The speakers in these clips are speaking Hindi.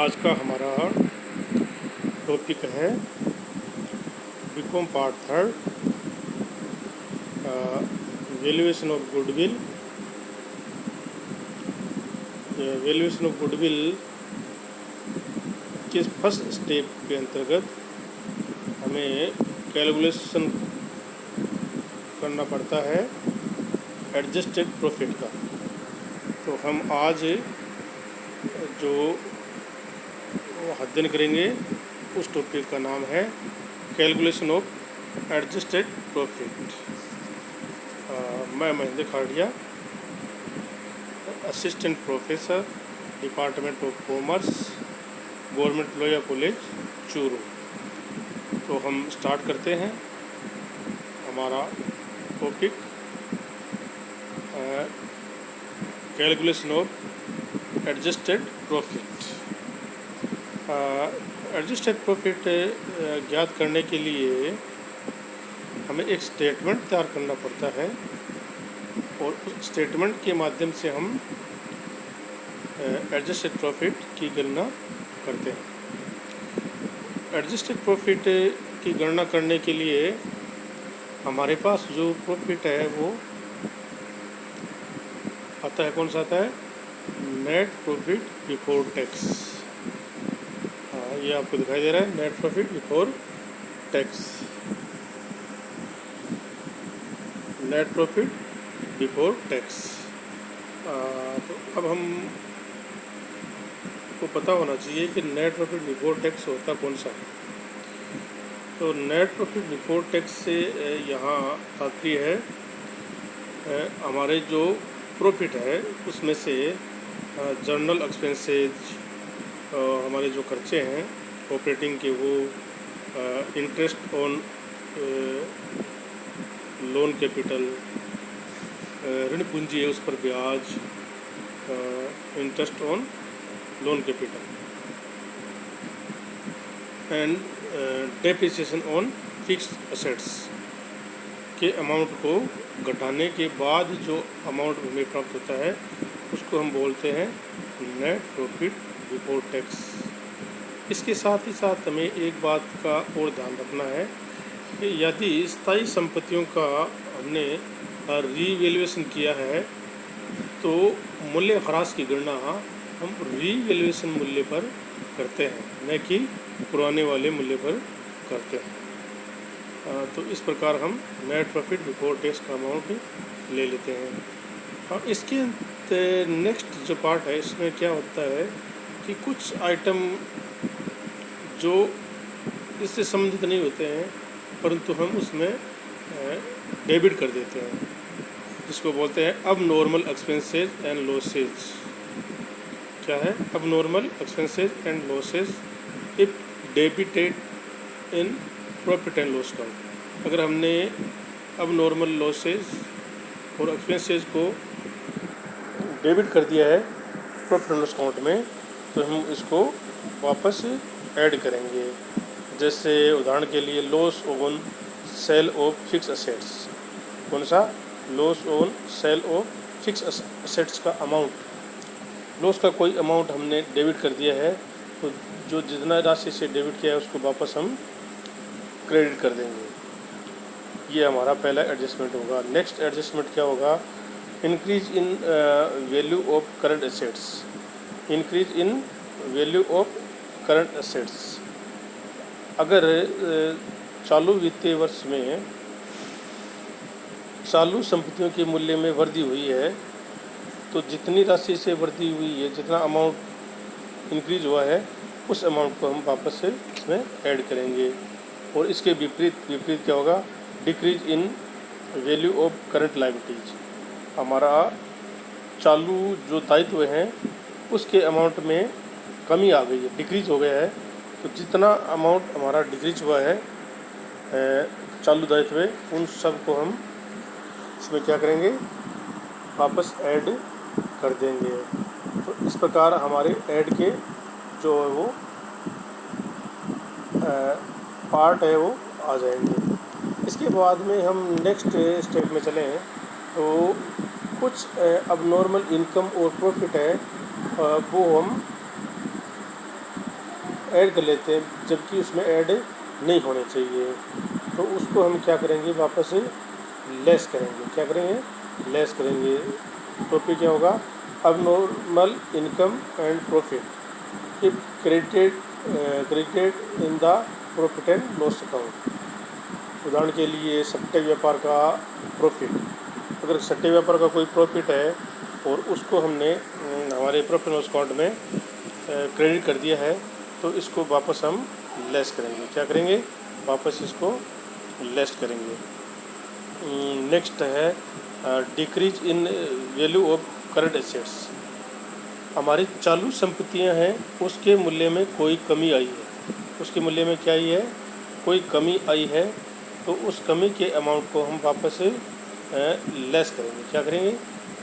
आज का हमारा टॉपिक है BCom part third, valuation of goodwill. Valuation of goodwill के फर्स्ट स्टेप के अंतर्गत हमें कैलकुलेशन करना पड़ता है एडजस्टेड प्रॉफिट का। तो हम आज जो अध्ययन करेंगे उस टॉपिक का नाम है कैलकुलेशन ऑफ एडजस्टेड प्रॉफिट। मैं Mahendra Khadia, assistant professor, department of commerce, government lawyer college Churu. तो हम स्टार्ट करते हैं हमारा topic calculation of adjusted profit. Adjusted profit ज्ञात करने के लिए हमें एक स्टेटमेंट तैयार करना पड़ता है और उस स्टेटमेंट के माध्यम से हम एडजस्टेड प्रॉफिट की गणना करते हैं। एडजस्टेड प्रॉफिट की गणना करने के लिए हमारे पास जो प्रॉफिट है वो आता है, कौन सा आता है? Net profit before tax. ये आपको दिखाई दे रहा है, net profit before tax. Net profit before tax. तो अब हम को पता होना चाहिए कि नेट प्रॉफिट बिफोर टैक्स होता कौन सा है। तो नेट प्रॉफिट बिफोर टैक्स से यहाँ तात्पर्य है हमारे जो प्रॉफिट है उसमें से जनरल एक्सपेंसेज, हमारे जो खर्चे हैं ऑपरेटिंग के, वो इंटरेस्ट ऑन लोन कैपिटल, ऋण पूंजी है उस पर ब्याज, interest on loan capital and depreciation on fixed assets के अमाउंट को घटाने के बाद जो अमाउंट हमें प्राप्त होता है उसको हम बोलते हैं नेट प्रॉफिट बिफोर टैक्स। इसके साथ ही साथ हमें एक बात का और ध्यान रखना है कि यदि स्थायी संपत्तियों का हमने रीवैल्यूएशन किया है तो मूल्य ह्रास की गणना हम रीवैल्यूएशन मूल्य पर करते हैं, न कि पुराने वाले मूल्य पर करते हैं। तो इस प्रकार हम नेट प्रॉफिट बिफोर टैक्स का अमाउंट ले लेते हैं। और इसके नेक्स्ट जो पार्ट है इसमें क्या होता है कि कुछ आइटम जो इससे संबंधित नहीं होते हैं परंतु हम उसमें डेबिट कर देते हैं, जिसको बोलते हैं अब नॉर्मल एक्सपेंसेज एंड लॉसेज। क्या है अब normal expenses and losses if debited in profit and loss account. अगर हमने अब नॉर्मल लॉसेज और एक्सपेंसेज को डेबिट कर दिया है प्रॉफिट एंड लॉस अकाउंट में तो हम इसको वापस ऐड करेंगे। जैसे उदाहरण के लिए loss on sale of fix assets. कौन सा? Loss on sale of fix assets का अमाउंट, लॉस का कोई अमाउंट हमने डेबिट कर दिया है तो जो जितना राशि से डेबिट किया है उसको वापस हम क्रेडिट कर देंगे। ये हमारा पहला एडजस्टमेंट होगा। नेक्स्ट एडजस्टमेंट क्या होगा? Increase in value of current assets. Increase in value of current assets. अगर चालू वित्तीय वर्ष में चालू संपत्तियों के मूल्य में वृद्धि हुई है तो जितनी राशि से वृद्धि हुई है, जितना अमाउंट इंक्रीज हुआ है उस अमाउंट को हम वापस से इसमें ऐड करेंगे। और इसके विपरीत क्या होगा? Decrease in value of current liabilities. हमारा चालू जो दायित्व हैं उसके अमाउंट में कमी आ गई है, डिक्रीज हो गया है। तो जितना अमाउंट हमारा डिक्रीज हुआ है चालू दायित्व में उन सब को हम इसमें क्या करेंगे? वापस ऐड कर देंगे। तो इस प्रकार हमारे ऐड के जो है वो पार्ट है वो आ जाएंगे। इसके बाद में हम नेक्स्ट स्टेप में चलें तो कुछ अब नॉर्मल इनकम और प्रॉफिट है वो हम ऐड कर लेते हैं जबकि उसमें ऐड नहीं होने चाहिए, तो उसको हम क्या करेंगे, वापस लेस करेंगे। क्या करेंगे, लेस करेंगे। टॉपिक क्या होगा, अब normal income and profit if credited in the profit and loss account. उदाहरण के लिए सट्टे व्यापार का प्रॉफिट, अगर सट्टे व्यापार का कोई प्रॉफिट है और उसको हमने हमारे प्रॉफिट लॉस अकाउंट में क्रेडिट कर दिया है, तो इसको वापस हम लेस करेंगे। क्या करेंगे, वापस इसको लेस करेंगे। नेक्स्ट है decrease in value of current assets. हमारी चालू संपत्तियां हैं, उसके मूल्य में कोई कमी आई है, उसके मूल्य में क्या आई है, कोई कमी आई है, तो उस कमी के अमाउंट को हम वापस लेस करेंगे। क्या करेंगे,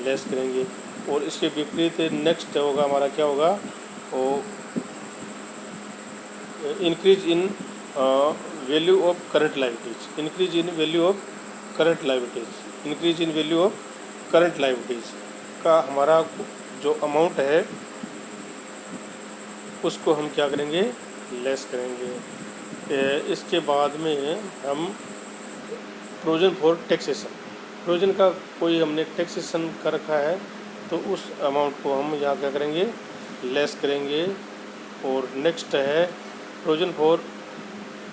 लेस करेंगे। और इसके विपरीत नेक्स्ट होगा हमारा, क्या होगा, वो increase in value of current liabilities. Increase in value of current liabilities, increase in value of current liabilities का हमारा जो अमाउंट है उसको हम क्या करेंगे, लेस करेंगे। इसके बाद में हम प्रोविजन फॉर टैक्सेशन, प्रोविजन का कोई हमने टैक्सेशन कर रखा है, तो उस अमाउंट को हम यहाँ क्या करेंगे, लेस करेंगे। और नेक्स्ट है provision for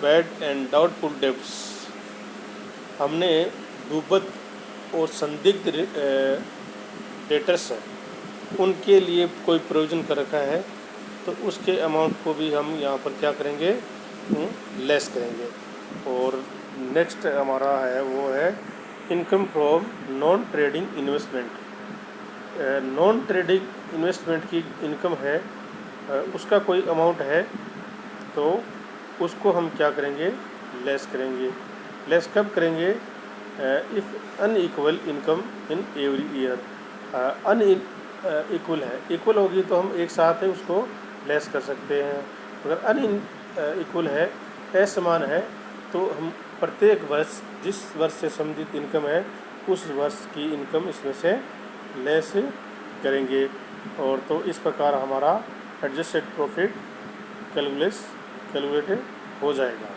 bad and doubtful debts. हमने डूबत और संदिग्ध डेटर्स हैं, उनके लिए कोई प्रोविज़न कर रखा है, तो उसके अमाउंट को भी हम यहाँ पर क्या करेंगे, लेस करेंगे। और नेक्स्ट हमारा है वो है income from non trading investment. Non trading investment की इनकम है, उसका कोई अमाउंट है, तो उसको हम क्या करेंगे, लेस करेंगे। लेस कब करेंगे, if unequal income in every year. Equal है, इक्वल होगी तो हम एक साथ है उसको लेस कर सकते हैं। अगर अनइक्वल है, असमान है, तो हम प्रत्येक वर्ष जिस वर्ष से संबंधित इनकम है उस वर्ष की इनकम इसमें से लेस करेंगे। और तो इस प्रकार हमारा एडजस्टेड प्रॉफिट कैलकुलेट हो जाएगा।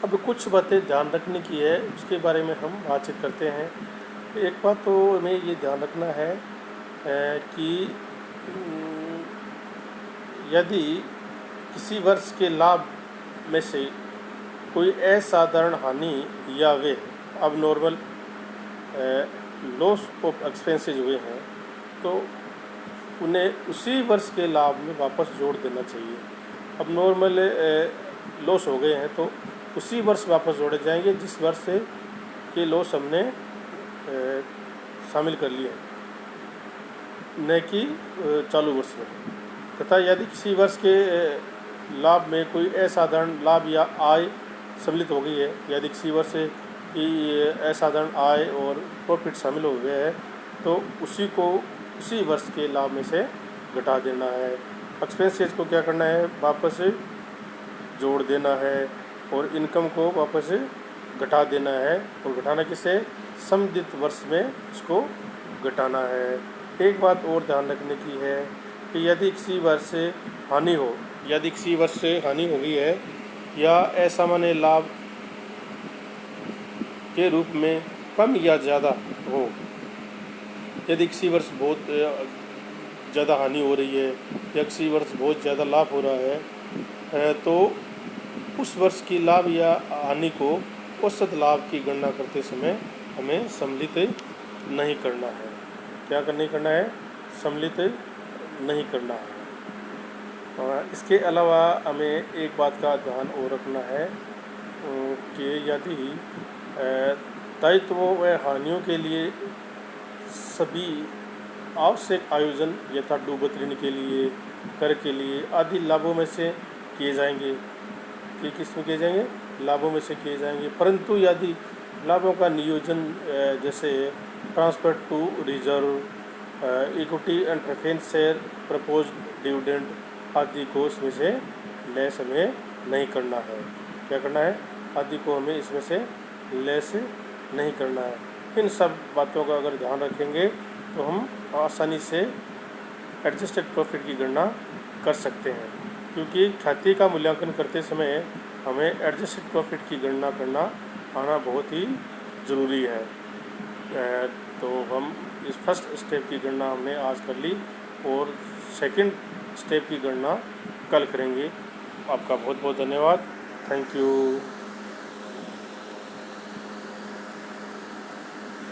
अब कुछ बातें ध्यान रखने की है, उसके बारे में हम बातचीत करते हैं। एक बात तो हमें ये ध्यान रखना है कि यदि किसी वर्ष के लाभ में से कोई असाधारण हानि या वे अब नॉर्मल लॉस ऑफ एक्सपेंसेस हुए हैं, तो उन्हें उसी वर्ष के लाभ में वापस जोड़ देना चाहिए। अब नॉर्मल लॉस हो गए हैं तो उसी वर्ष वापस जोड़े जाएंगे जिस वर्ष से के लॉस हमने शामिल कर लिए, न कि चालू वर्ष में। तथा यदि किसी वर्ष के लाभ में कोई असाधारण लाभ या आय सम्मिलित हो गई है, यदि किसी वर्ष की असाधारण आय और प्रॉफिट शामिल हो गए हैं, तो उसी को उसी वर्ष के लाभ में से घटा देना है। एक्सपेंसेस को क्या करना है, वापस जोड़ देना है, और इनकम को वापस घटा देना है। और घटाना किससे, संबंधित वर्ष में इसको घटाना है। एक बात और ध्यान रखने की है कि यदि किसी वर्ष से हानि हो, यदि किसी वर्ष से हानि हो गई है या असामान्य लाभ के रूप में कम या ज़्यादा हो, यदि किसी वर्ष बहुत ज़्यादा हानि हो रही है या किसी वर्ष बहुत ज़्यादा लाभ हो रहा है, तो उस वर्ष की लाभ या हानि को औसत लाभ की गणना करते समय हमें सम्मिलित नहीं करना है। क्या नहीं करना है, सम्मिलित नहीं करना है। इसके अलावा हमें एक बात का ध्यान और रखना है कि यदि दायित्वों व हानियों के लिए सभी आवश्यक आयोजन यथा डूबत ऋण के लिए, कर के लिए आदि लाभों में से किए जाएंगे, कि किस में किए जाएंगे, लाभों में से किए जाएंगे, परंतु यदि लाभों का नियोजन जैसे transfer to reserve, equity and preference share, propose dividend आदि को इसमें से लेस हमें नहीं करना है। क्या करना है, आदि को हमें इसमें से लेस नहीं करना है। इन सब बातों का अगर ध्यान रखेंगे तो हम आसानी से एडजस्टेड प्रॉफिट की गणना कर सकते हैं। क्योंकि ख्याति का मूल्यांकन करते समय हमें एडजस्टेड प्रॉफिट की गणना करना आना बहुत ही ज़रूरी है। तो हम इस फर्स्ट स्टेप की गणना हमने आज कर ली और सेकंड स्टेप की गणना कल करेंगे। आपका बहुत बहुत धन्यवाद। Thank you.